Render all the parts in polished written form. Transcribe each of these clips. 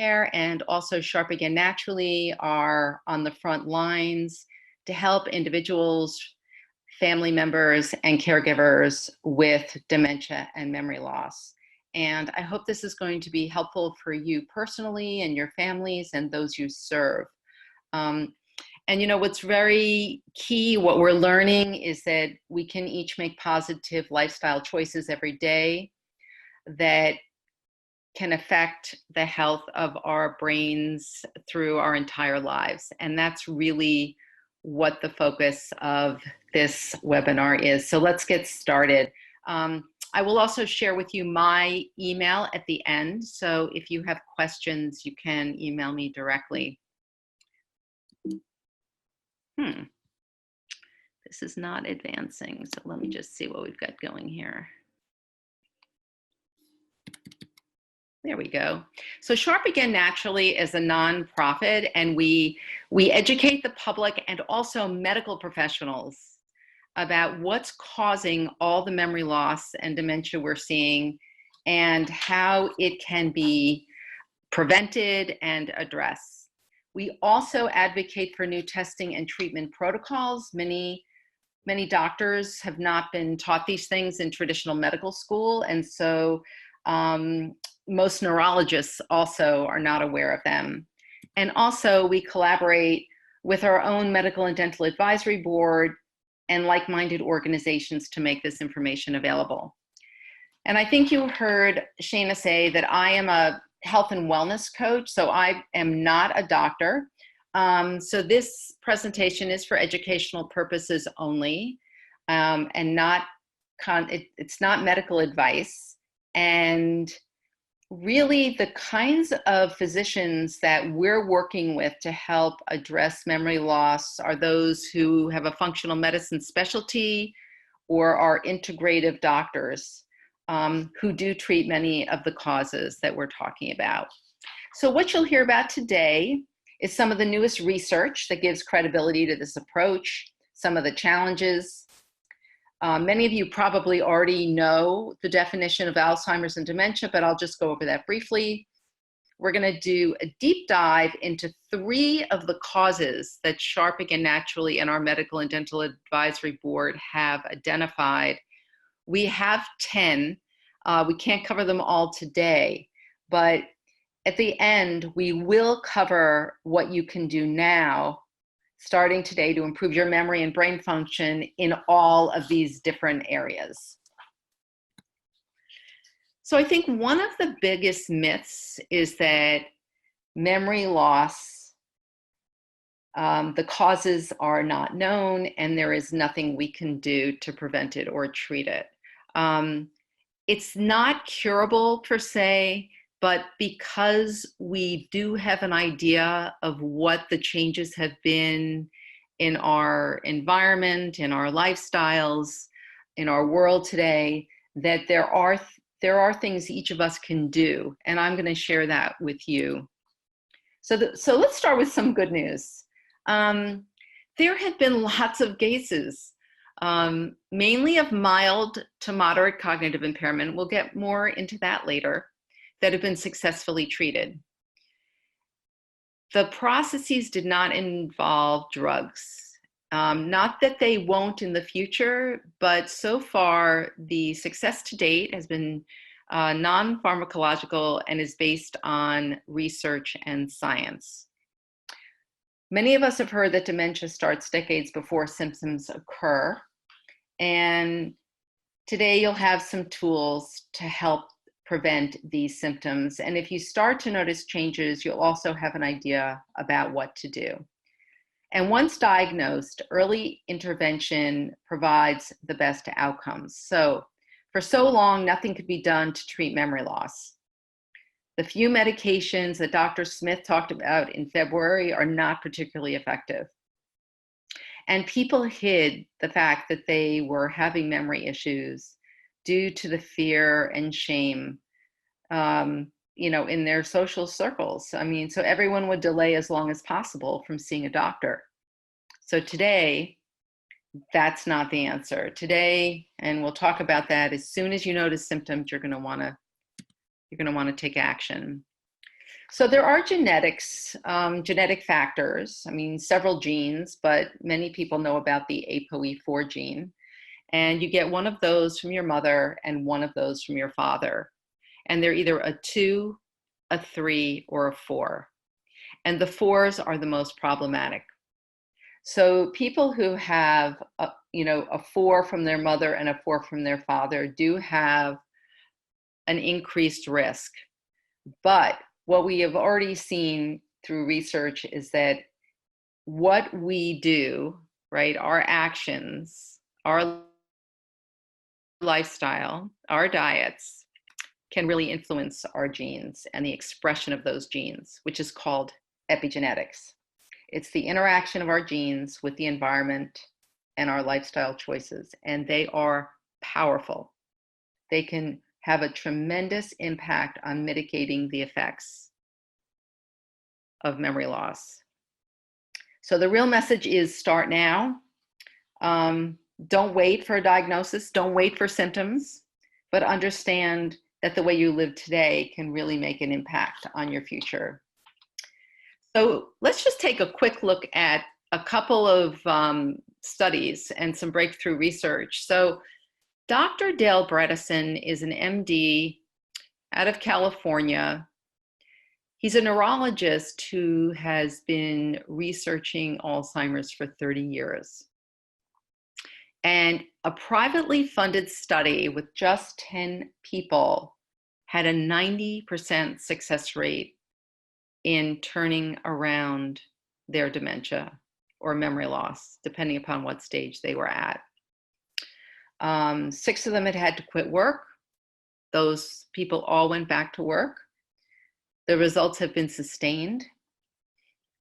and also Sharp Again Naturally are on the front lines to help individuals, family members, and caregivers with dementia and memory loss. And I hope this is going to be helpful for you personally and your families and those you serve. And you know, what's very key, what we're learning is that we can each make positive lifestyle choices every day that can affect the health of our brains through our entire lives. And that's really what the focus of this webinar is. So let's get started. I will also share with you my email at the end. So if you have questions, you can email me directly. This is not advancing. So let me just see what we've got going here. There we go. So Sharp Again Naturally is a nonprofit, and we educate the public and also medical professionals about what's causing all the memory loss and dementia we're seeing and how it can be prevented and addressed. We also advocate for new testing and treatment protocols. Many doctors have not been taught these things in traditional medical school, and so most neurologists also are not aware of them. And also we collaborate with our own medical and dental advisory board and like-minded organizations to make this information available. And I think you heard Shana say that I am a health and wellness coach, so I am not a doctor. So this presentation is for educational purposes only, and it's not medical advice. And really the kinds of physicians that we're working with to help address memory loss are those who have a functional medicine specialty or are integrative doctors who do treat many of the causes that we're talking about. So what you'll hear about today is some of the newest research that gives credibility to this approach, some of the challenges. Many of you probably already know the definition of Alzheimer's and dementia, but I'll just go over that briefly. We're going to do a deep dive into 3 of the causes that Sharp Again Naturally and our Medical and Dental Advisory Board have identified. We have 10. We can't cover them all today, but at the end, we will cover what you can do now starting today to improve your memory and brain function in all of these different areas. So I think one of the biggest myths is that memory loss, the causes are not known and there is nothing we can do to prevent it or treat it. It's not curable per se, but because we do have an idea of what the changes have been in our environment, in our lifestyles, in our world today, that there are things each of us can do, and I'm going to share that with you. So let's start with some good news. There have been lots of cases, mainly of mild to moderate cognitive impairment. We'll get more into that later, that have been successfully treated. The processes did not involve drugs. Not that they won't in the future, but so far the success to date has been non-pharmacological and is based on research and science. Many of us have heard that dementia starts decades before symptoms occur. And today you'll have some tools to help prevent these symptoms. And if you start to notice changes, you'll also have an idea about what to do. And once diagnosed, early intervention provides the best outcomes. So for so long, nothing could be done to treat memory loss. The few medications that Dr. Smith talked about in February are not particularly effective. And people hid the fact that they were having memory issues due to the fear and shame, in their social circles. I mean, so everyone would delay as long as possible from seeing a doctor. So today, that's not the answer. Today, and we'll talk about that, as soon as you notice symptoms, you're going to want to take action. So there are genetic factors. I mean, several genes, but many people know about the ApoE4 gene. And you get one of those from your mother and one of those from your father. And they're either a 2, a 3, or a 4. And the 4s are the most problematic. So people who have, a 4 from their mother and a 4 from their father do have an increased risk. But what we have already seen through research is that what we do, right, our actions, our lifestyle, our diets, can really influence our genes and the expression of those genes, which is called epigenetics. It's the interaction of our genes with the environment and our lifestyle choices, and they are powerful. They can have a tremendous impact on mitigating the effects of memory loss. So the real message is start now. Don't wait for a diagnosis, don't wait for symptoms, but understand that the way you live today can really make an impact on your future. So let's just take a quick look at a couple of studies and some breakthrough research. So Dr. Dale Bredesen is an MD out of California. He's a neurologist who has been researching Alzheimer's for 30 years. And a privately funded study with just 10 people had a 90% success rate in turning around their dementia or memory loss, depending upon what stage they were at. 6 of them had to quit work. Those people all went back to work. The results have been sustained.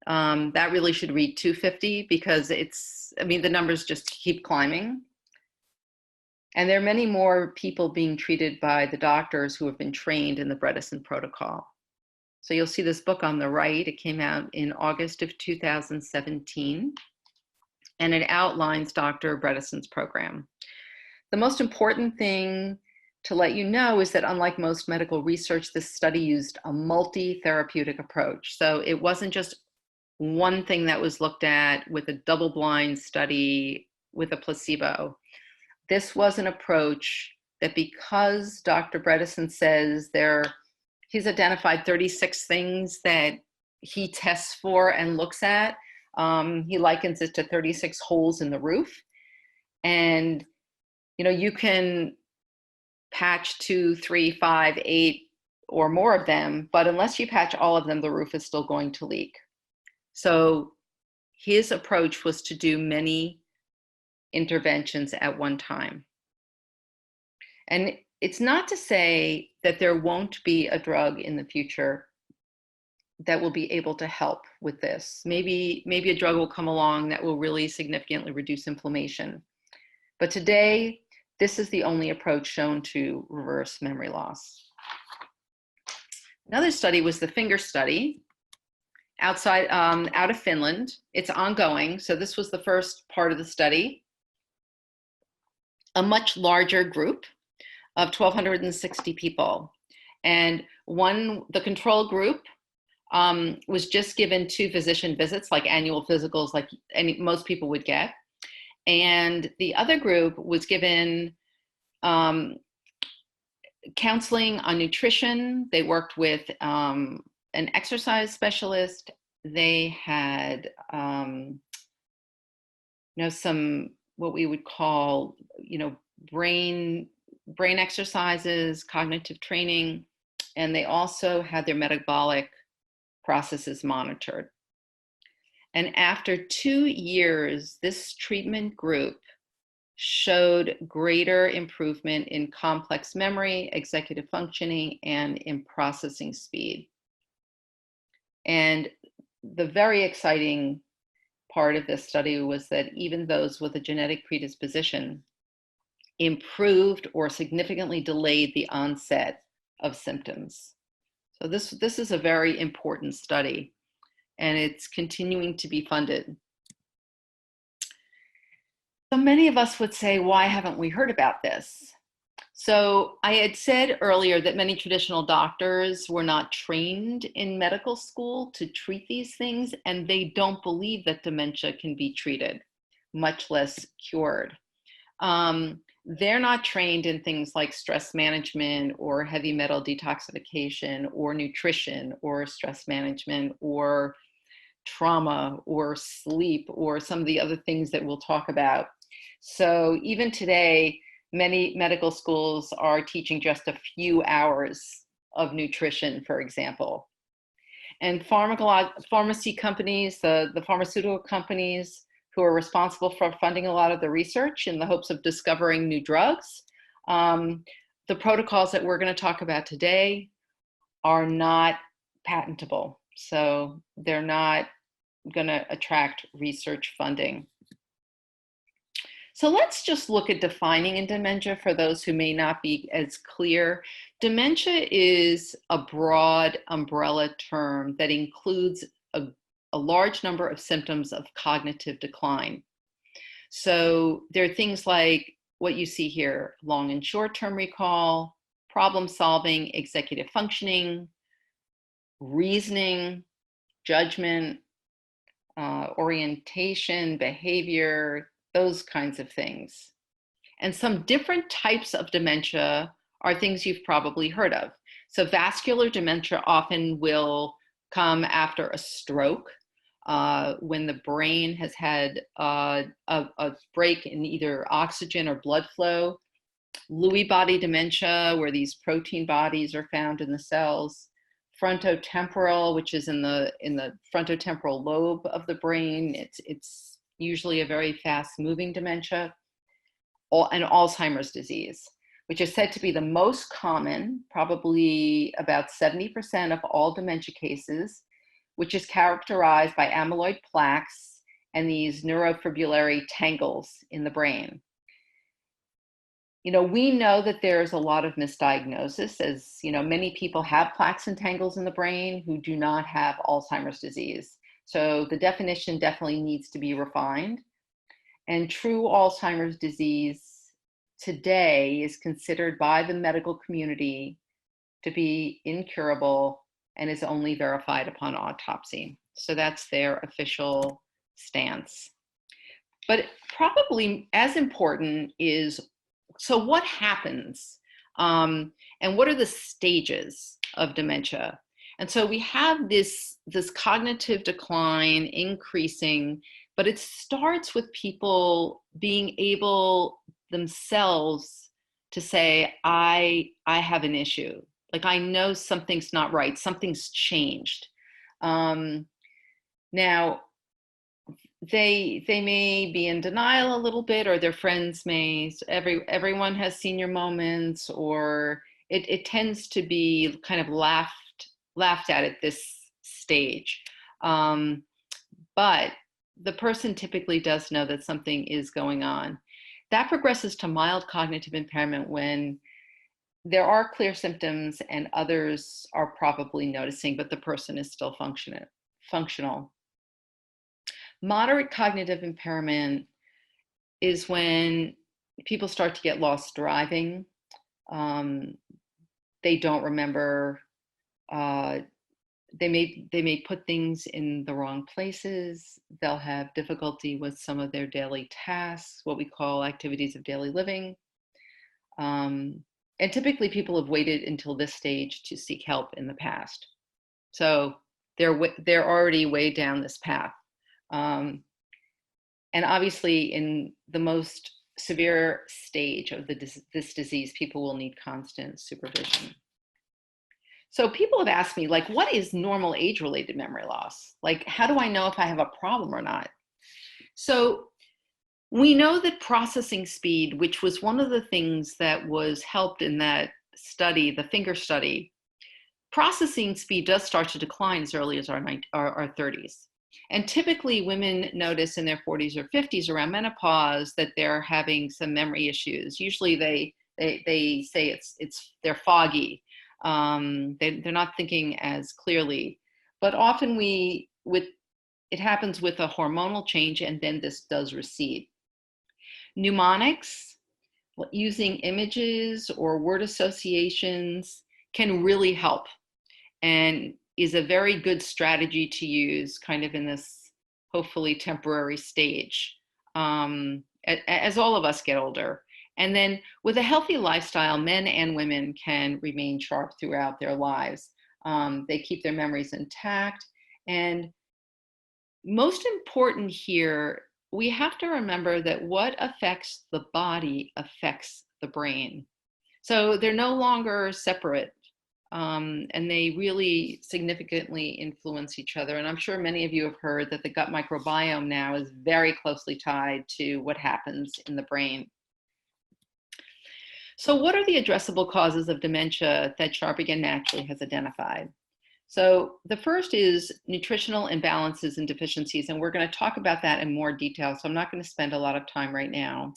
That really should read 250 because the numbers just keep climbing. And there are many more people being treated by the doctors who have been trained in the Bredesen protocol. So you'll see this book on the right. It came out in August of 2017, and it outlines Dr. Bredesen's program. The most important thing to let you know is that unlike most medical research, this study used a multi-therapeutic approach. So it wasn't just one thing that was looked at with a double-blind study with a placebo. This was an approach that, because Dr. Bredesen says he's identified 36 things that he tests for and looks at, he likens it to 36 holes in the roof. And you can patch 2, 3, 5, 8, or more of them, but unless you patch all of them, the roof is still going to leak. So his approach was to do many interventions at one time. And it's not to say that there won't be a drug in the future that will be able to help with this. Maybe a drug will come along that will really significantly reduce inflammation. But today, this is the only approach shown to reverse memory loss. Another study was the Finger study out of Finland. It's ongoing. So this was the first part of the study. A much larger group of 1,260 people. And the control group was just given 2 physician visits, like annual physicals, like most people would get. And the other group was given counseling on nutrition. They worked with an exercise specialist. They had some what we would call brain exercises, cognitive training, and they also had their metabolic processes monitored. And after 2 years, this treatment group showed greater improvement in complex memory, executive functioning, and in processing speed. And the very exciting part of this study was that even those with a genetic predisposition improved or significantly delayed the onset of symptoms. So this is a very important study, and it's continuing to be funded. So many of us would say, why haven't we heard about this? So I had said earlier that many traditional doctors were not trained in medical school to treat these things, and they don't believe that dementia can be treated, much less cured. They're not trained in things like stress management or heavy metal detoxification or nutrition or stress management or trauma or sleep or some of the other things that we'll talk about. So even today, many medical schools are teaching just a few hours of nutrition, for example. And pharmacy companies, the pharmaceutical companies who are responsible for funding a lot of the research in the hopes of discovering new drugs, the protocols that we're going to talk about today are not patentable. So they're not going to attract research funding. So let's just look at defining in dementia for those who may not be as clear. Dementia is a broad umbrella term that includes a large number of symptoms of cognitive decline. So there are things like what you see here: long and short-term recall, problem solving, executive functioning, reasoning, judgment, orientation, behavior, those kinds of things. And some different types of dementia are things you've probably heard of. So vascular dementia often will come after a stroke, when the brain has had a break in either oxygen or blood flow. Lewy body dementia, where these protein bodies are found in the cells. Frontotemporal, which is in the frontotemporal lobe of the brain. It's usually a very fast-moving dementia. And Alzheimer's disease, which is said to be the most common, probably about 70% of all dementia cases, which is characterized by amyloid plaques and these neurofibrillary tangles in the brain. You know, we know that there's a lot of misdiagnosis, as you know, many people have plaques and tangles in the brain who do not have Alzheimer's disease. So the definition definitely needs to be refined. And true Alzheimer's disease today is considered by the medical community to be incurable and is only verified upon autopsy. So that's their official stance. But probably as important is, so what happens? And what are the stages of dementia? And so we have this cognitive decline increasing, but it starts with people being able themselves to say, I have an issue. Like, I know something's not right, something's changed. Now, they may be in denial a little bit, or their friends may, everyone has senior moments, or it tends to be kind of laughed at this stage. But the person typically does know that something is going on. That progresses to mild cognitive impairment when there are clear symptoms and others are probably noticing, but the person is still functional. Moderate cognitive impairment is when people start to get lost driving. They don't remember. They may put things in the wrong places. They'll have difficulty with some of their daily tasks, what we call activities of daily living. And typically people have waited until this stage to seek help in the past. So they're already way down this path. And obviously in the most severe stage of this disease, people will need constant supervision. So people have asked me, like, what is normal age-related memory loss? Like, how do I know if I have a problem or not? So we know that processing speed, which was one of the things that was helped in that study, the finger study, processing speed does start to decline as early as our 30s. And typically women notice in their 40s or 50s around menopause that they're having some memory issues. Usually they say they're foggy. They're not thinking as clearly, but often it happens with a hormonal change, and then this does recede. Mnemonics, using images or word associations can really help, and is a very good strategy to use kind of in this hopefully temporary stage as all of us get older. And then with a healthy lifestyle, men and women can remain sharp throughout their lives. They keep their memories intact. And most important here, we have to remember that what affects the body affects the brain. So they're no longer separate, and they really significantly influence each other. And I'm sure many of you have heard that the gut microbiome now is very closely tied to what happens in the brain. So what are the addressable causes of dementia that Sharp Again Naturally has identified? So the first is nutritional imbalances and deficiencies, and we're going to talk about that in more detail, so I'm not going to spend a lot of time right now.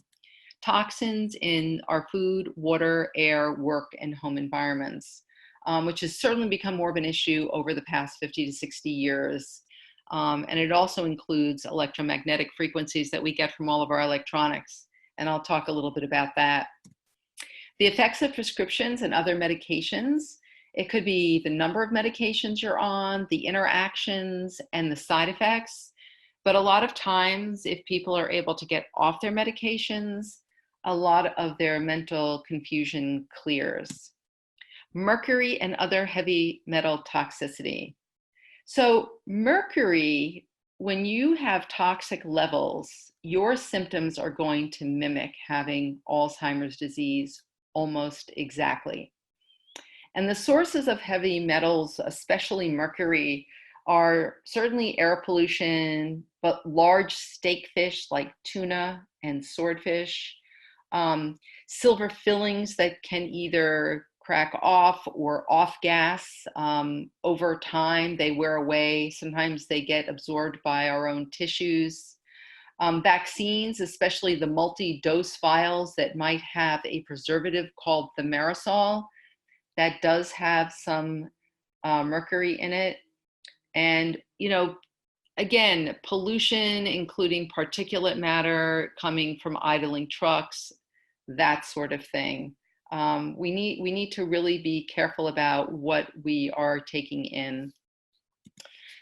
Toxins in our food, water, air, work, and home environments, which has certainly become more of an issue over the past 50 to 60 years. And it also includes electromagnetic frequencies that we get from all of our electronics, and I'll talk a little bit about that. The effects of prescriptions and other medications. It could be the number of medications you're on, the interactions, and the side effects. But a lot of times, if people are able to get off their medications, a lot of their mental confusion clears. Mercury and other heavy metal toxicity. So mercury, when you have toxic levels, your symptoms are going to mimic having Alzheimer's disease almost exactly. And the sources of heavy metals, especially mercury, are certainly air pollution, but large steak fish like tuna and swordfish, silver fillings that can either crack off or off gas. Over time, they wear away. Sometimes they get absorbed by our own tissues. Vaccines, especially the multi-dose vials that might have a preservative called thimerosal, that does have some mercury in it. And, you know, again, pollution, including particulate matter coming from idling trucks, that sort of thing. We need to really be careful about what we are taking in.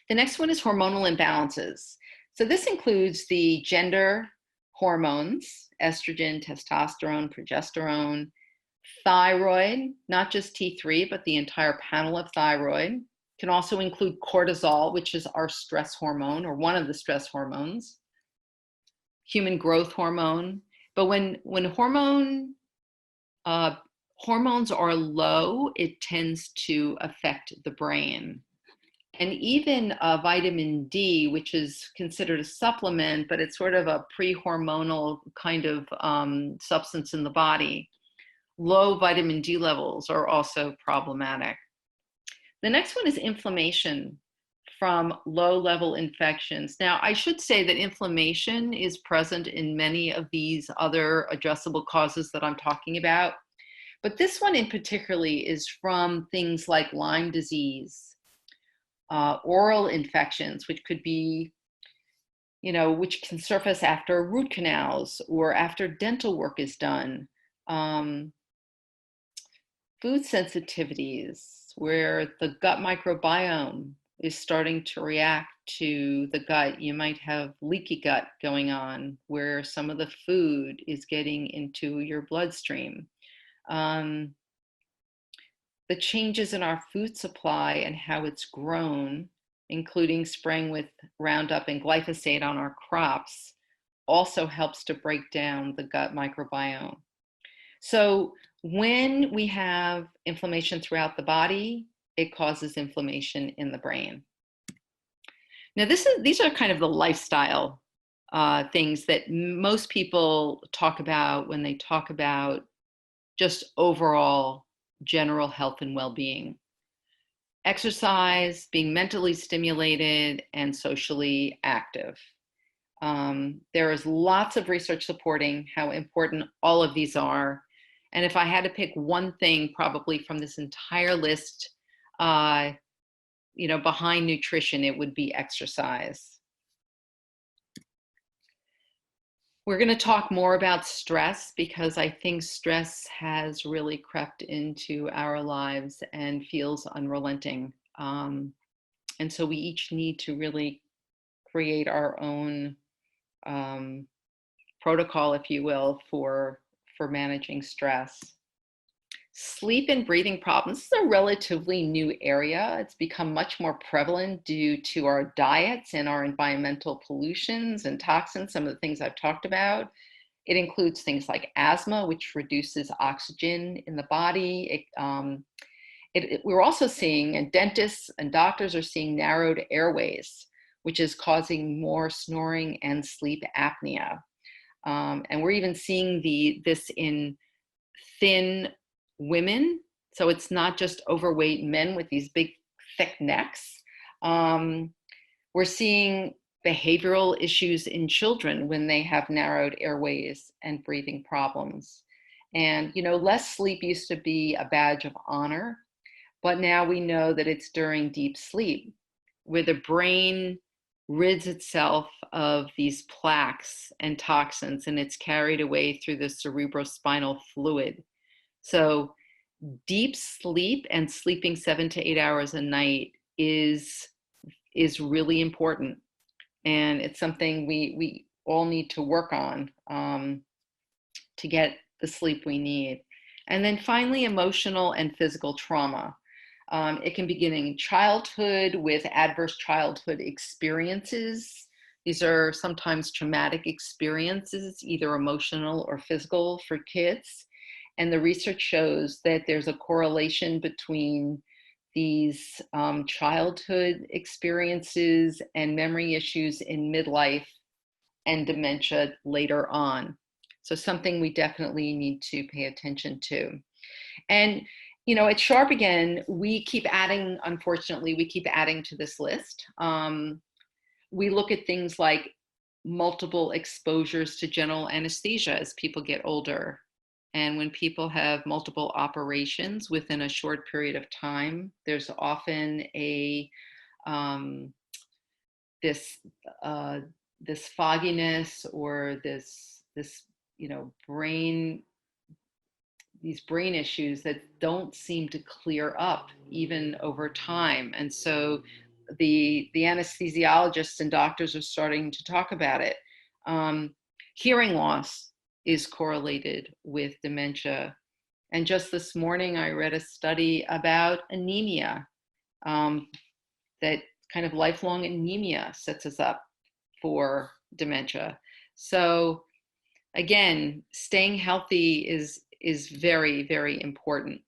The next one is hormonal imbalances. So this includes the gender hormones, estrogen, testosterone, progesterone, thyroid, not just T3, but the entire panel of thyroid. Can also include cortisol, which is our stress hormone or one of the stress hormones, human growth hormone. But when hormones are low, it tends to affect the brain. And even vitamin D, which is considered a supplement, but it's sort of a pre-hormonal kind of substance in the body. Low vitamin D levels are also problematic. The next one is inflammation from low-level infections. Now, I should say that inflammation is present in many of these other addressable causes that I'm talking about. But this one in particularly is from things like Lyme disease, oral infections, which could be, you know, which can surface after root canals or after dental work is done. Food sensitivities, where the gut microbiome is starting to react to the gut. You might have leaky gut going on, where some of the food is getting into your bloodstream. The changes in our food supply and how it's grown, including spraying with Roundup and glyphosate on our crops, also helps to break down the gut microbiome. So when we have inflammation throughout the body, it causes inflammation in the brain. Now, these are kind of the lifestyle things that most people talk about when they talk about just overall general health and well-being. Exercise, being mentally stimulated, and socially active. There is lots of research supporting how important all of these are. And if I had to pick one thing probably from this entire list, you know, behind nutrition, it would be exercise. We're going to talk more about stress because I think stress has really crept into our lives and feels unrelenting. And so we each need to really create our own protocol, if you will, for managing stress. Sleep and breathing problems is a relatively new area. It's become much more prevalent due to our diets and our environmental pollutions and toxins, some of the things I've talked about. It includes things like asthma, which reduces oxygen in the body. We're also seeing, and dentists and doctors are seeing, narrowed airways, which is causing more snoring and sleep apnea. And we're even seeing this in thin women. So it's not just overweight men with these big, thick necks. We're seeing behavioral issues in children when they have narrowed airways and breathing problems. And, less sleep used to be a badge of honor, but now we know that it's during deep sleep where the brain rids itself of these plaques and toxins, and it's carried away through the cerebrospinal fluid. So deep sleep and sleeping 7 to 8 hours a night is really important. And it's something we all need to work on to get the sleep we need. And then finally, emotional and physical trauma. It can begin in childhood with adverse childhood experiences. These are sometimes traumatic experiences, either emotional or physical, for kids. And the research shows that there's a correlation between these childhood experiences and memory issues in midlife and dementia later on. So something we definitely need to pay attention to. And, at Sharp Again, unfortunately, we keep adding to this list. We look at things like multiple exposures to general anesthesia as people get older. And when people have multiple operations within a short period of time, there's often this fogginess or this these brain issues that don't seem to clear up even over time. And so the anesthesiologists and doctors are starting to talk about it. Hearing loss is correlated with dementia. And just this morning, I read a study about anemia, that kind of lifelong anemia sets us up for dementia. So again, staying healthy is very, very important.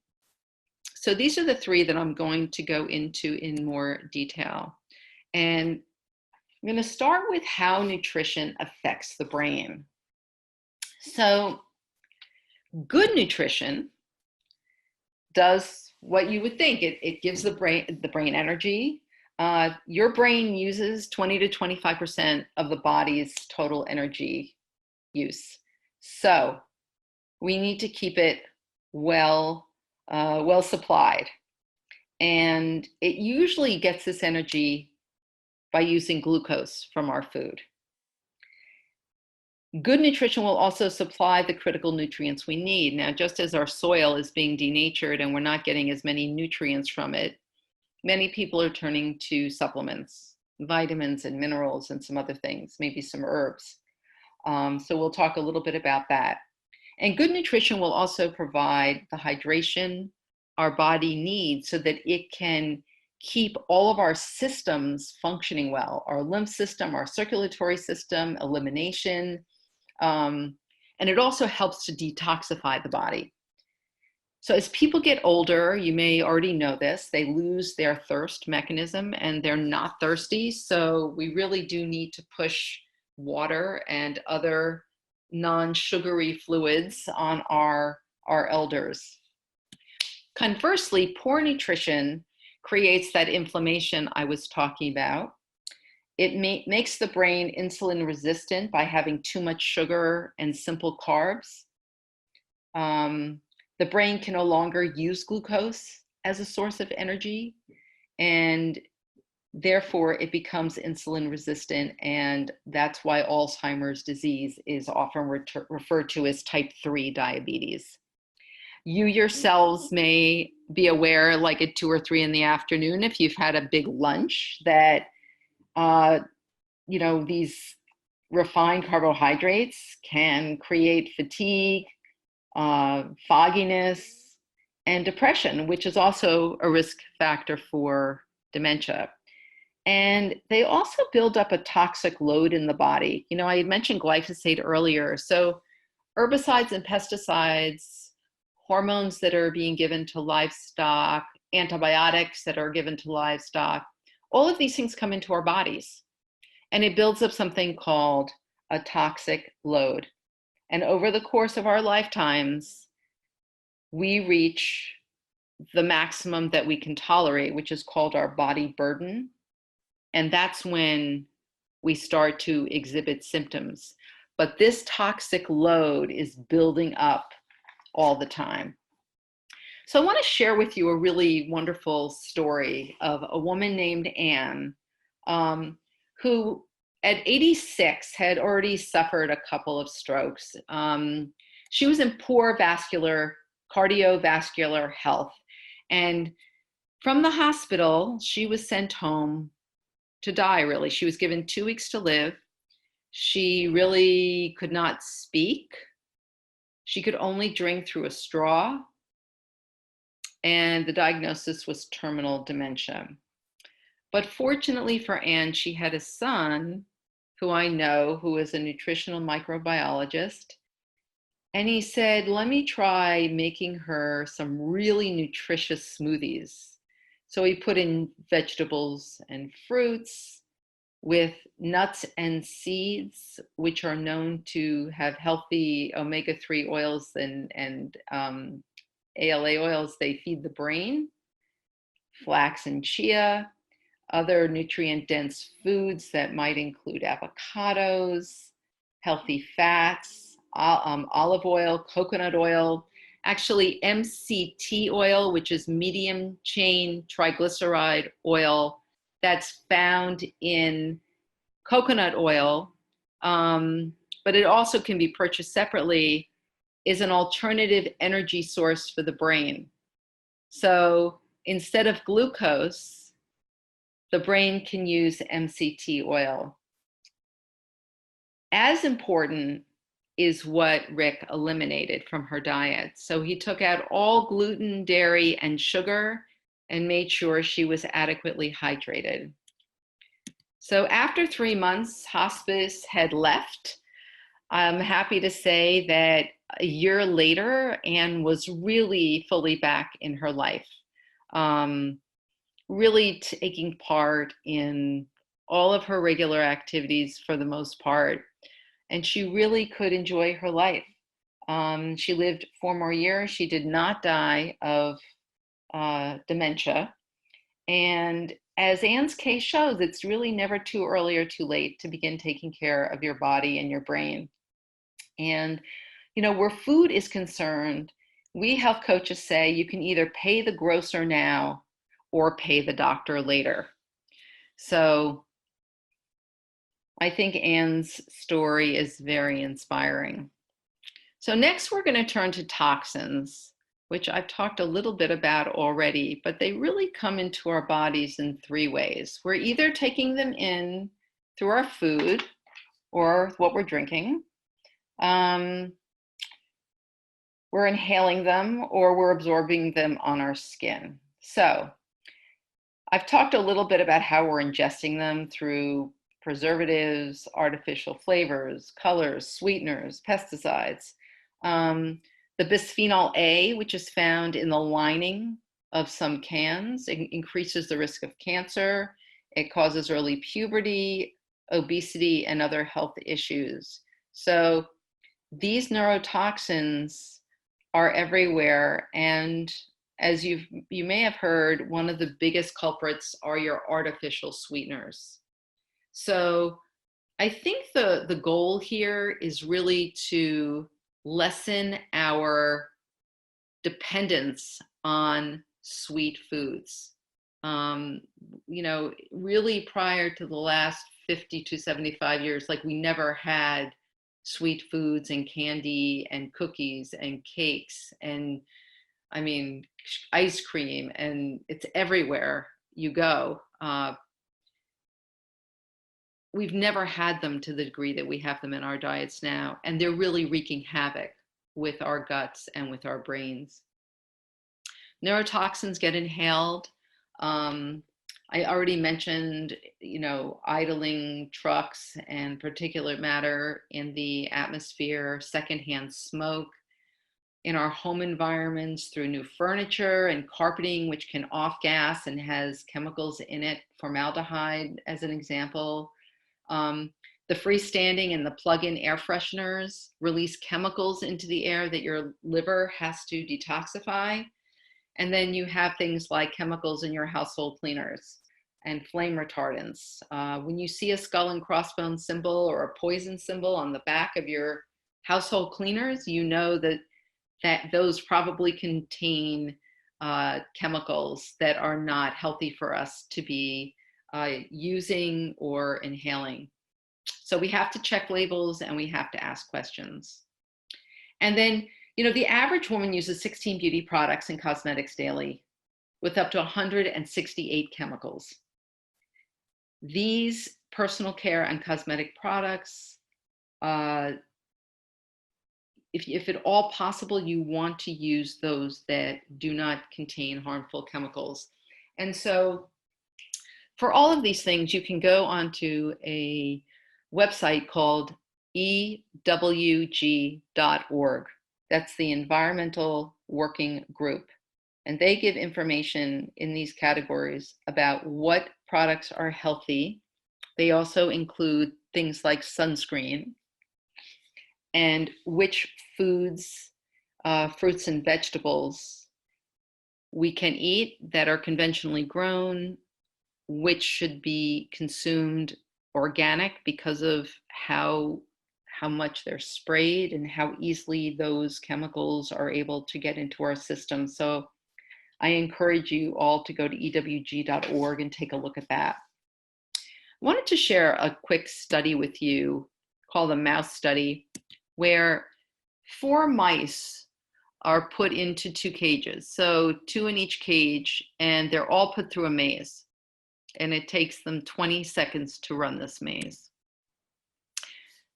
So these are the three that I'm going to go into in more detail. And I'm going to start with how nutrition affects the brain. So good nutrition does what you would think. It gives the brain energy. Your brain uses 20 to 25% of the body's total energy use. So we need to keep it well supplied. And it usually gets this energy by using glucose from our food. Good nutrition will also supply the critical nutrients we need. Now, just as our soil is being denatured and we're not getting as many nutrients from it, many people are turning to supplements, vitamins and minerals and some other things, maybe some herbs. So we'll talk a little bit about that. And good nutrition will also provide the hydration our body needs so that it can keep all of our systems functioning well, our lymph system, our circulatory system, elimination. And it also helps to detoxify the body. So as people get older, you may already know this, they lose their thirst mechanism and they're not thirsty. So we really do need to push water and other non-sugary fluids on our elders. Conversely, poor nutrition creates that inflammation I was talking about. It makes the brain insulin resistant by having too much sugar and simple carbs. The brain can no longer use glucose as a source of energy, and Therefore, it becomes insulin resistant, and that's why Alzheimer's disease is often referred to as type 3 diabetes. You yourselves may be aware, like at 2 or 3 in the afternoon, if you've had a big lunch, that these refined carbohydrates can create fatigue, fogginess, and depression, which is also a risk factor for dementia. And they also build up a toxic load in the body. I had mentioned glyphosate earlier. So herbicides and pesticides, hormones that are being given to livestock, antibiotics that are given to livestock, all of these things come into our bodies. And it builds up something called a toxic load. And over the course of our lifetimes, we reach the maximum that we can tolerate, which is called our body burden. And that's when we start to exhibit symptoms. But this toxic load is building up all the time. So I want to share with you a really wonderful story of a woman named Anne, who at 86 had already suffered a couple of strokes. She was in poor cardiovascular health. And from the hospital, she was sent home to die, really. She was given 2 weeks to live. She really could not speak. She could only drink through a straw. And the diagnosis was terminal dementia. But fortunately for Anne, she had a son who I know, who is a nutritional microbiologist. And he said, let me try making her some really nutritious smoothies. So he put in vegetables and fruits with nuts and seeds, which are known to have healthy omega-3 oils and ALA oils. They feed the brain, flax and chia, other nutrient-dense foods that might include avocados, healthy fats, olive oil, coconut oil, actually MCT oil, which is medium chain triglyceride oil that's found in coconut oil, but it also can be purchased separately, is an alternative energy source for the brain. So instead of glucose, the brain can use MCT oil. As important is what Rick eliminated from her diet. So he took out all gluten, dairy, and sugar and made sure she was adequately hydrated. So after 3 months, hospice had left. I'm happy to say that a year later, Anne was really fully back in her life, really taking part in all of her regular activities for the most part. And she really could enjoy her life. She lived 4 more years. She did not die of dementia. And as Anne's case shows, it's really never too early or too late to begin taking care of your body and your brain. And, where food is concerned, we health coaches say you can either pay the grocer now or pay the doctor later. So I think Anne's story is very inspiring. So next we're going to turn to toxins, which I've talked a little bit about already, but they really come into our bodies in 3 ways. We're either taking them in through our food or what we're drinking. We're inhaling them, or we're absorbing them on our skin. So I've talked a little bit about how we're ingesting them through preservatives, artificial flavors, colors, sweeteners, pesticides. The bisphenol A, which is found in the lining of some cans, it increases the risk of cancer. It causes early puberty, obesity, and other health issues. So these neurotoxins are everywhere. And as you may have heard, one of the biggest culprits are your artificial sweeteners. So I think the goal here is really to lessen our dependence on sweet foods. Um, really prior to the last 50 to 75 years, like we never had sweet foods and candy and cookies and cakes and I mean, ice cream, and it's everywhere you go. We've never had them to the degree that we have them in our diets now, and they're really wreaking havoc with our guts and with our brains. Neurotoxins get inhaled. I already mentioned, idling trucks and particulate matter in the atmosphere, secondhand smoke in our home environments through new furniture and carpeting, which can off gas and has chemicals in it, formaldehyde as an example. The freestanding and the plug-in air fresheners release chemicals into the air that your liver has to detoxify. And then you have things like chemicals in your household cleaners and flame retardants. When you see a skull and crossbones symbol or a poison symbol on the back of your household cleaners, you know that those probably contain chemicals that are not healthy for us to be using or inhaling. So we have to check labels and we have to ask questions. And then, the average woman uses 16 beauty products and cosmetics daily with up to 168 chemicals. These personal care and cosmetic products, if at all possible, you want to use those that do not contain harmful chemicals. And so for all of these things, you can go onto a website called EWG.org. That's the Environmental Working Group. And they give information in these categories about what products are healthy. They also include things like sunscreen and which foods, fruits and vegetables we can eat that are conventionally grown, which should be consumed organic because of how much they're sprayed and how easily those chemicals are able to get into our system. So I encourage you all to go to EWG.org and take a look at that. I wanted to share a quick study with you called the mouse study, where 4 mice are put into 2 cages. So 2 in each cage, and they're all put through a maze. And it takes them 20 seconds to run this maze.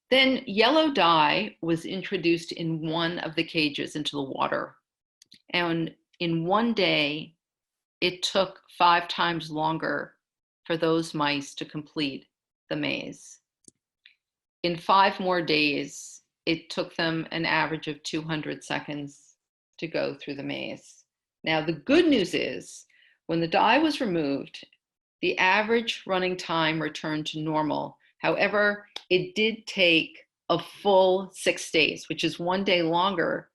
Then yellow dye was introduced in one of the cages into the water. And in one day, it took 5 times longer for those mice to complete the maze. In 5 more days, it took them an average of 200 seconds to go through the maze. Now, the good news is when the dye was removed, the average running time returned to normal. However, it did take a full 6 days, which is 1 day longer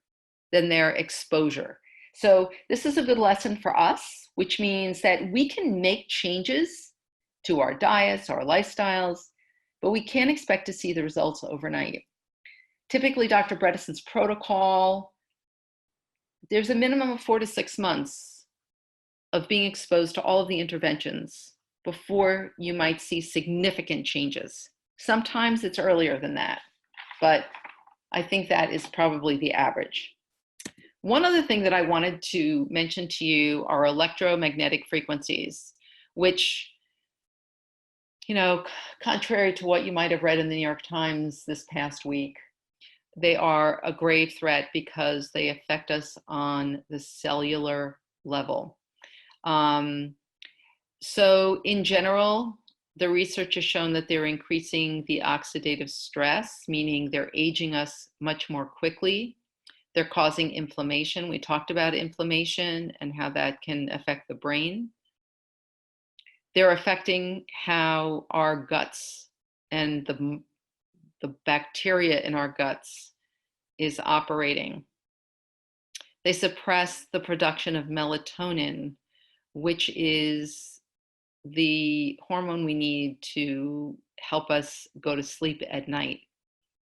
than their exposure. So this is a good lesson for us, which means that we can make changes to our diets, our lifestyles, but we can't expect to see the results overnight. Typically, Dr. Bredesen's protocol, there's a minimum of 4 to 6 months of being exposed to all of the interventions before you might see significant changes. Sometimes it's earlier than that, but I think that is probably the average. One other thing that I wanted to mention to you are electromagnetic frequencies, which, contrary to what you might have read in the New York Times this past week, they are a grave threat because they affect us on the cellular level. So in general, the research has shown that they're increasing the oxidative stress, meaning they're aging us much more quickly. They're causing inflammation. We talked about inflammation and how that can affect the brain. They're affecting how our guts and the bacteria in our guts is operating. They suppress the production of melatonin, which is the hormone we need to help us go to sleep at night.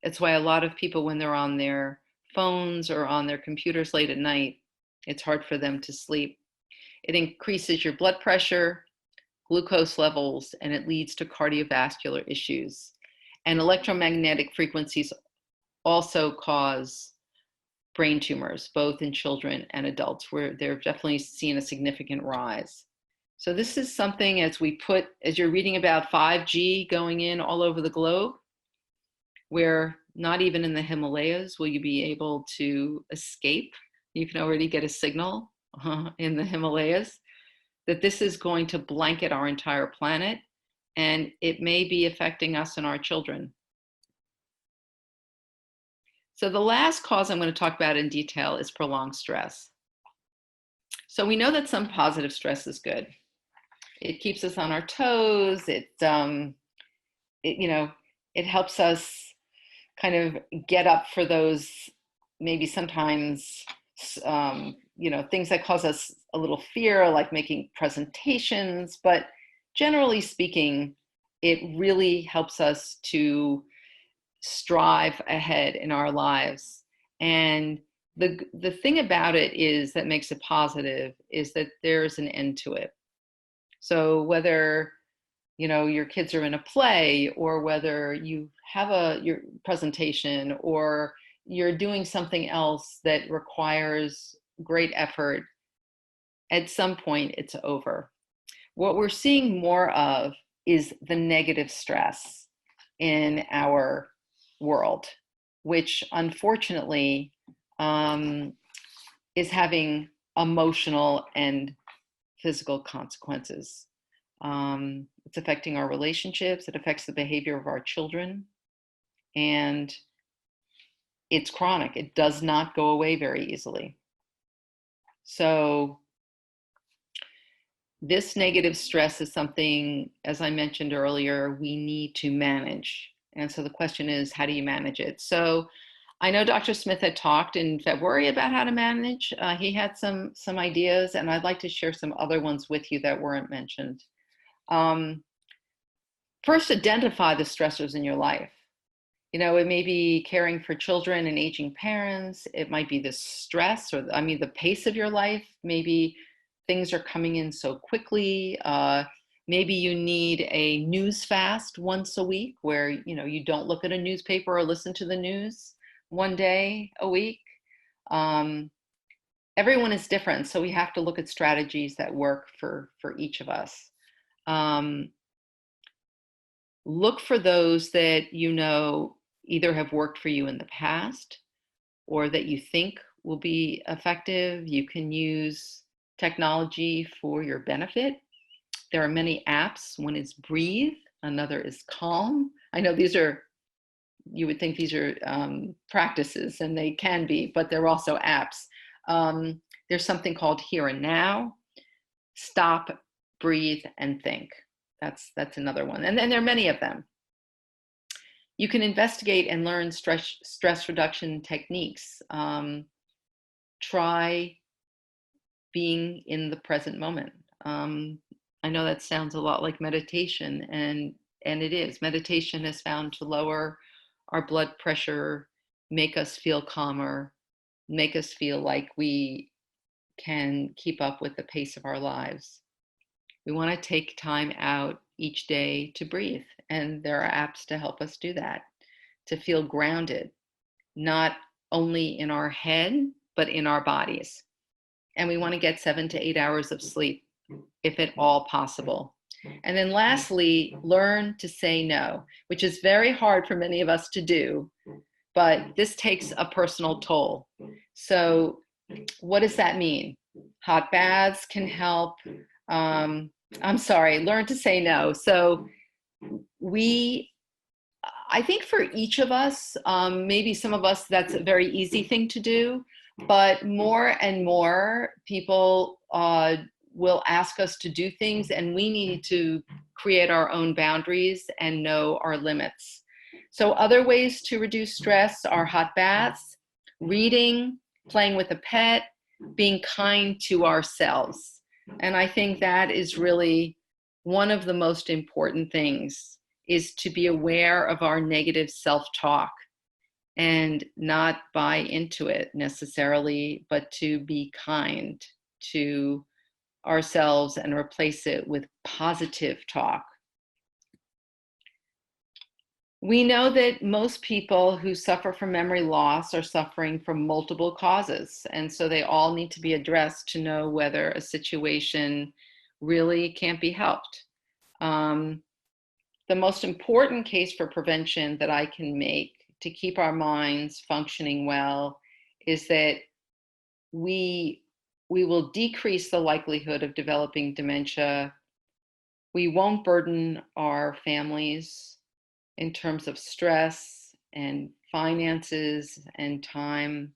It's why a lot of people, when they're on their phones or on their computers late at night, it's hard for them to sleep. It increases your blood pressure, glucose levels, and it leads to cardiovascular issues. And electromagnetic frequencies also cause brain tumors, both in children and adults, where they're definitely seen a significant rise. So this is something, as you're reading about 5G going in all over the globe, where not even in the Himalayas will you be able to escape. You can already get a signal in the Himalayas that this is going to blanket our entire planet, and it may be affecting us and our children. So the last cause I'm going to talk about in detail is prolonged stress. So we know that some positive stress is good. It keeps us on our toes. It helps us kind of get up for those, maybe sometimes, things that cause us a little fear, like making presentations. But generally speaking, it really helps us to strive ahead in our lives. And the thing about it is that makes it positive is that there's an end to it. So whether your kids are in a play, or whether you have your presentation, or you're doing something else that requires great effort, at some point it's over. What we're seeing more of is the negative stress in our world, which unfortunately is having emotional and physical consequences. It's affecting our relationships. It affects the behavior of our children, and it's chronic. It does not go away very easily. So this negative stress is something, as I mentioned earlier, we need to manage. And so the question is, how do you manage it? So I know Dr. Smith had talked in February about how to manage. He had some ideas, and I'd like to share some other ones with you that weren't mentioned. First, identify the stressors in your life. It may be caring for children and aging parents. It might be the stress, or the pace of your life. Maybe things are coming in so quickly. Maybe you need a news fast once a week, where you don't look at a newspaper or listen to the news one day a week. Everyone is different, so we have to look at strategies that work for each of us. Look for those that either have worked for you in the past, or that you think will be effective. You can use technology for your benefit. There are many apps. One is Breathe, another is Calm. I know you would think these are practices, and they can be, but they're also apps. There's something called Here and Now, Stop, Breathe, and Think. That's another one. And then there are many of them. You can investigate and learn stress reduction techniques. Try being in the present moment. I know that sounds a lot like meditation, and it is. Meditation is found to lower our blood pressure, make us feel calmer, make us feel like we can keep up with the pace of our lives. We want to take time out each day to breathe, and there are apps to help us do that, to feel grounded, not only in our head, but in our bodies. And we want to get 7 to 8 hours of sleep, if at all possible. And then lastly, learn to say no, which is very hard for many of us to do, but this takes a personal toll. So what does that mean? Hot baths can help. Learn to say no. So I think for each of us, maybe some of us, that's a very easy thing to do, but more and more people will ask us to do things, and we need to create our own boundaries and know our limits. So other ways to reduce stress are hot baths, reading, playing with a pet, being kind to ourselves. And I think that is really one of the most important things, is to be aware of our negative self-talk and not buy into it necessarily, but to be kind to ourselves and replace it with positive talk. We know that most people who suffer from memory loss are suffering from multiple causes, and so they all need to be addressed to know whether a situation really can't be helped. The most important case for prevention that I can make to keep our minds functioning well is that we will decrease the likelihood of developing dementia. We won't burden our families in terms of stress and finances and time.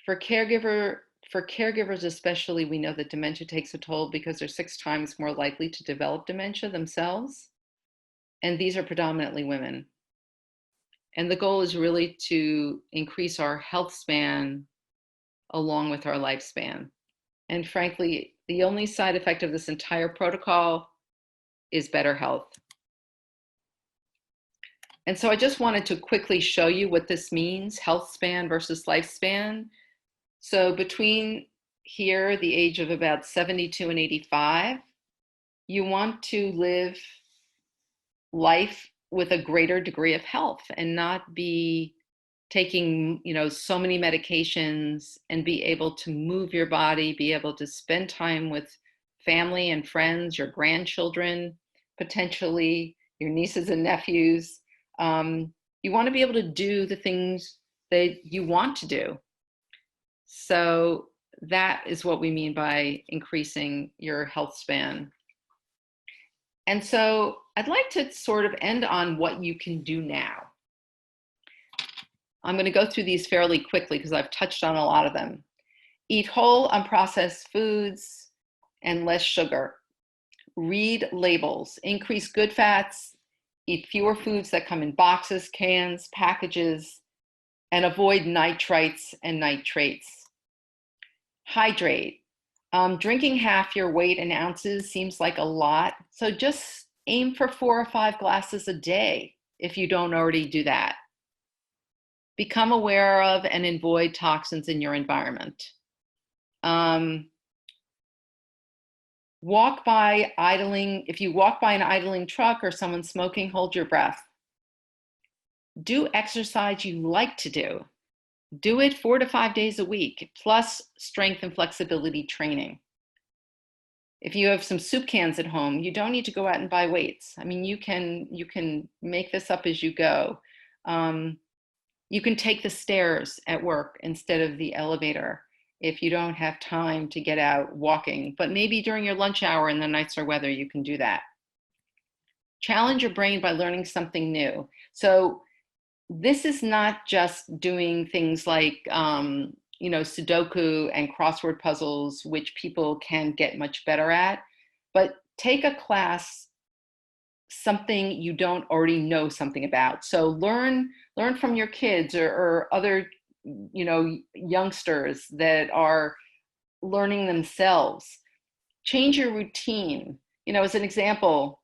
For caregivers especially, we know that dementia takes a toll because they're 6 times more likely to develop dementia themselves. And these are predominantly women. And the goal is really to increase our health span along with our lifespan. And frankly, the only side effect of this entire protocol is better health. And so I just wanted to quickly show you what this means, health span versus lifespan. So between here, the age of about 72 and 85, you want to live life with a greater degree of health and not be taking, so many medications, and be able to move your body, be able to spend time with family and friends, your grandchildren, potentially your nieces and nephews. You want to be able to do the things that you want to do. So that is what we mean by increasing your health span. And so I'd like to sort of end on what you can do now. I'm going to go through these fairly quickly because I've touched on a lot of them. Eat whole, unprocessed foods and less sugar. Read labels. Increase good fats. Eat fewer foods that come in boxes, cans, packages, and avoid nitrites and nitrates. Hydrate. Drinking half your weight in ounces seems like a lot, so just aim for 4 or 5 glasses a day if you don't already do that. Become aware of and avoid toxins in your environment. Walk by idling. If you walk by an idling truck or someone smoking, hold your breath. Do exercise you like to do. Do it 4 to 5 days a week, plus strength and flexibility training. If you have some soup cans at home, you don't need to go out and buy weights. I mean, you can make this up as you go. You can take the stairs at work instead of the elevator if you don't have time to get out walking, but maybe during your lunch hour in the nicer weather, you can do that. Challenge your brain by learning something new. So this is not just doing things like, Sudoku and crossword puzzles, which people can get much better at, but take a class, something you don't already know something about. So learn from your kids or other, youngsters that are learning themselves. Change your routine. As an example,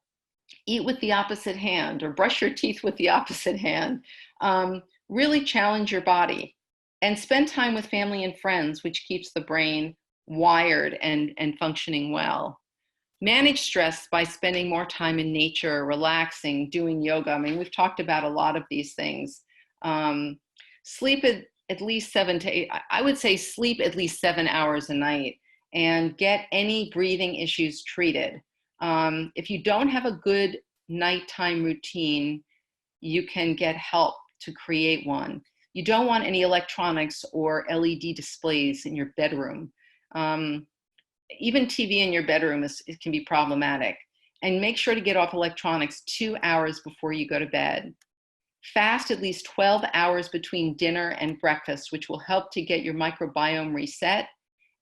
eat with the opposite hand or brush your teeth with the opposite hand. Really challenge your body and spend time with family and friends, which keeps the brain wired and functioning well. Manage stress by spending more time in nature, relaxing, doing yoga. I mean, we've talked about a lot of these things. Sleep at least 7 to 8, I would say sleep at least 7 hours a night and get any breathing issues treated. If you don't have a good nighttime routine, you can get help to create one. You don't want any electronics or LED displays in your bedroom. Even TV in your bedroom it can be problematic. And make sure to get off electronics 2 hours before you go to bed. Fast at least 12 hours between dinner and breakfast, which will help to get your microbiome reset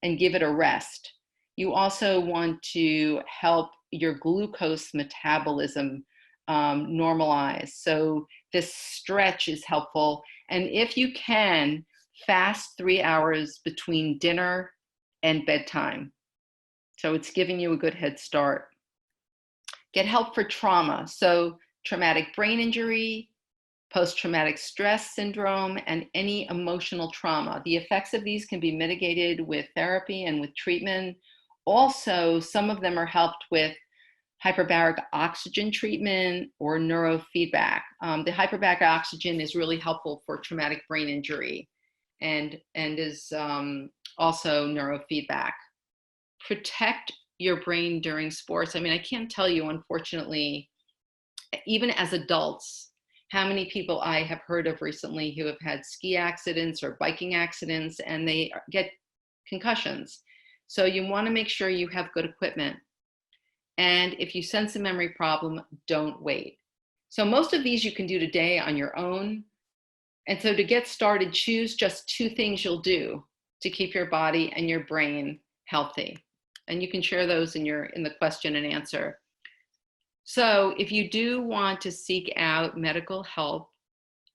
and give it a rest. You also want to help your glucose metabolism normalize. So this stretch is helpful. And if you can, fast 3 hours between dinner and bedtime. So it's giving you a good head start. Get help for trauma. So traumatic brain injury, post-traumatic stress syndrome, and any emotional trauma. The effects of these can be mitigated with therapy and with treatment. Also, some of them are helped with hyperbaric oxygen treatment or neurofeedback. The hyperbaric oxygen is really helpful for traumatic brain injury and is also neurofeedback. Protect your brain during sports. I mean, I can't tell you, unfortunately, even as adults, how many people I have heard of recently who have had ski accidents or biking accidents and they get concussions. So you want to make sure you have good equipment. And if you sense a memory problem, don't wait. So most of these you can do today on your own. And so to get started, choose just 2 things you'll do to keep your body and your brain healthy. And you can share those in the question and answer. So if you do want to seek out medical help,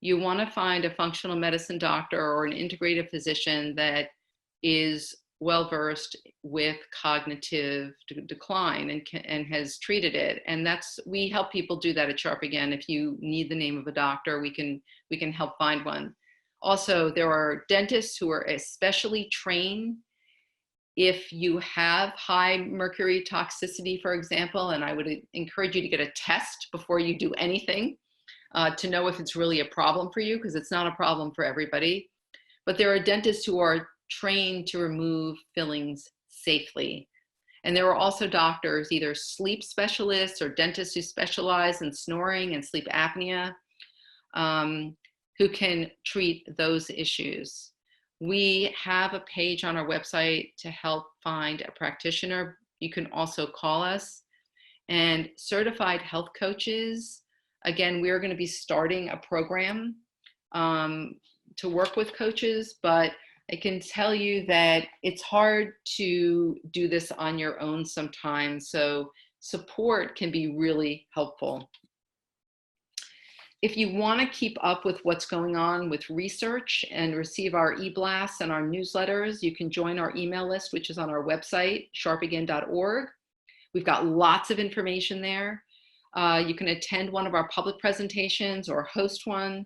you want to find a functional medicine doctor or an integrative physician that is well-versed with cognitive decline and has treated it. And we help people do that at Sharp Again. If you need the name of a doctor, we can help find one. Also, there are dentists who are especially trained if you have high mercury toxicity, for example, and I would encourage you to get a test before you do anything to know if it's really a problem for you, because it's not a problem for everybody. But there are dentists who are trained to remove fillings safely. And there are also doctors, either sleep specialists or dentists who specialize in snoring and sleep apnea, who can treat those issues. We have a page on our website to help find a practitioner. You can also call us. And certified health coaches, again, we're going to be starting a program to work with coaches, but I can tell you that it's hard to do this on your own sometimes. So support can be really helpful. If you want to keep up with what's going on with research and receive our e-blasts and our newsletters, you can join our email list, which is on our website, sharpagain.org. We've got lots of information there. You can attend one of our public presentations or host one,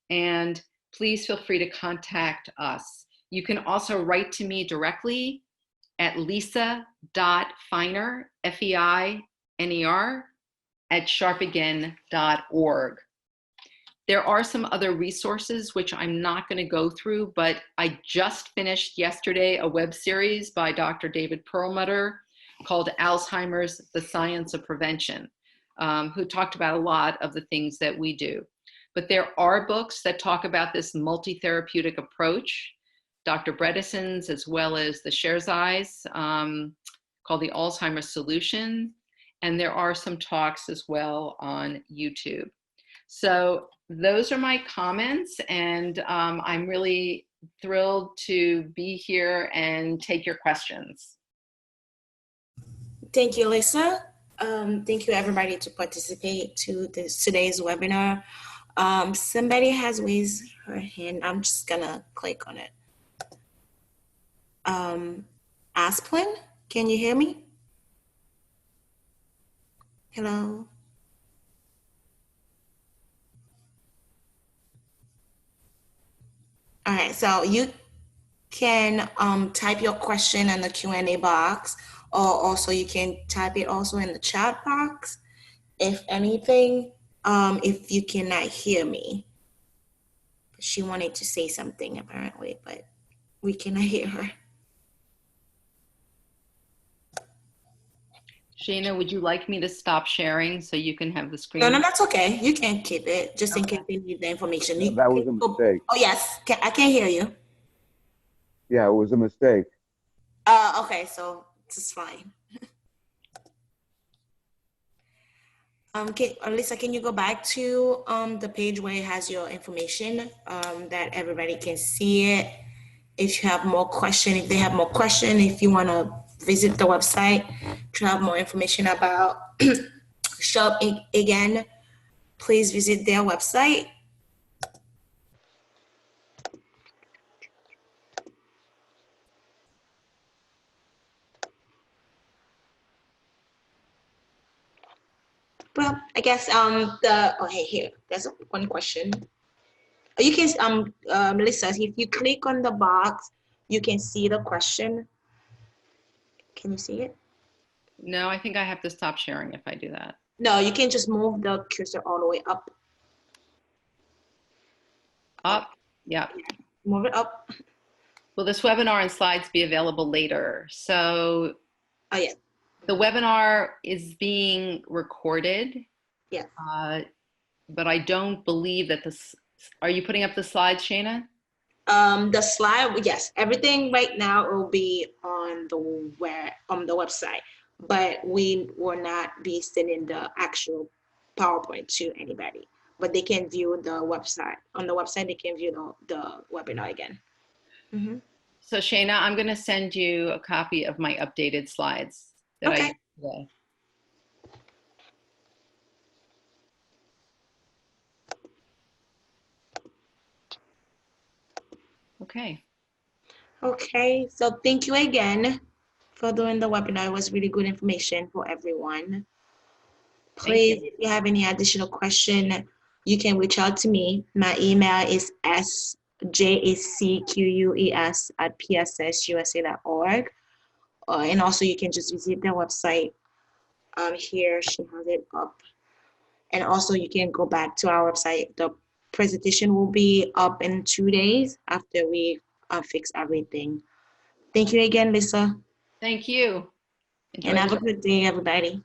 and please feel free to contact us. You can also write to me directly at lisa.feiner, F-E-I-N-E-R, @sharpagain.org. There are some other resources which I'm not going to go through, but I just finished yesterday a web series by Dr. David Perlmutter called Alzheimer's, The Science of Prevention, who talked about a lot of the things that we do. But there are books that talk about this multi-therapeutic approach, Dr. Bredeson's as well as the Sherzai's, called The Alzheimer's Solution. And there are some talks as well on YouTube. So those are my comments, and I'm really thrilled to be here and take your questions. Thank you, Lisa. Thank you, everybody, to participate to today's webinar. Somebody has raised her hand. I'm just gonna click on it. Asplin, can you hear me? Hello. All right, so you can type your question in the Q&A box, or also you can type it also in the chat box. If anything, if you cannot hear me. She wanted to say something apparently, but we cannot hear her. Shana, would you like me to stop sharing so you can have the screen? No, that's okay. You can keep it just in case they need the information. No, that was a mistake. Oh, yes. I can hear you. Yeah, it was a mistake. Okay, so this is fine. Lisa, can you go back to the page where it has your information that everybody can see it? If you have more questions, if they have more questions, if you want to visit the website to have more information about Sharp Again, please visit their website. Well, I guess okay, here, there's one question. You can, Melissa, if you click on the box, you can see the question. Can you see it? No, I think I have to stop sharing if I do that. No, you can just move the cursor all the way up. Up, yeah. Move it up. Will this webinar and slides be available later? So Oh, yeah. the webinar is being recorded. Yeah. But I don't believe that this, are you putting up the slides, Shayna? The slide, yes, everything right now will be on the website, but we will not be sending the actual PowerPoint to anybody. But they can view the website. On the website, they can view the webinar again. Mm-hmm. So Shayna, I'm going to send you a copy of my updated slides that I Okay. used today. Okay. Okay, so thank you again for doing the webinar. It was really good information for everyone. Thank Please, you. if you have any additional question, you can reach out to me. My email is sjacques@pssusa.org. And also you can just visit the website. Here she has it up. And also you can go back to our website. The presentation will be up in 2 days after we fix everything. Thank you again, Lisa. Thank you. Enjoy And have the a good day, everybody.